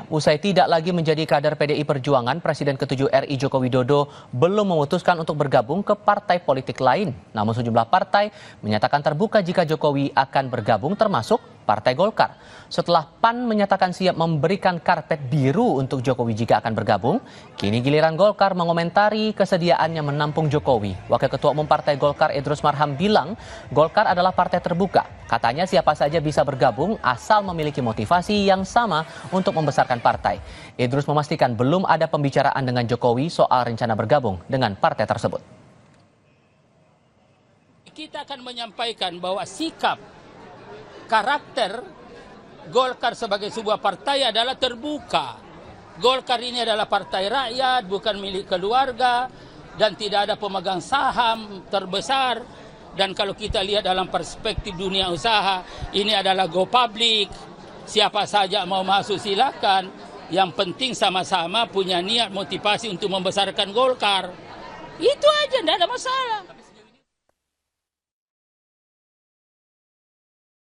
Usai tidak lagi menjadi kader PDI Perjuangan, Presiden ke-7 RI Joko Widodo belum memutuskan untuk bergabung ke partai politik lain. Namun sejumlah partai menyatakan terbuka jika Jokowi akan bergabung, termasuk Partai Golkar. Setelah PAN menyatakan siap memberikan karpet biru untuk Jokowi jika akan bergabung, kini giliran Golkar mengomentari kesediaannya menampung Jokowi. Wakil Ketua Umum Partai Golkar Idrus Marham bilang, Golkar adalah partai terbuka. Katanya siapa saja bisa bergabung asal memiliki motivasi yang sama untuk membesarkan partai. Idrus memastikan belum ada pembicaraan dengan Jokowi soal rencana bergabung dengan partai tersebut. Kita akan menyampaikan bahwa sikap karakter Golkar sebagai sebuah partai adalah terbuka. Golkar ini adalah partai rakyat, bukan milik keluarga, dan tidak ada pemegang saham terbesar. Dan kalau kita lihat dalam perspektif dunia usaha, ini adalah go public. Siapa saja mau masuk silakan. Yang penting sama-sama punya niat motivasi untuk membesarkan Golkar. Itu aja, tidak ada masalah.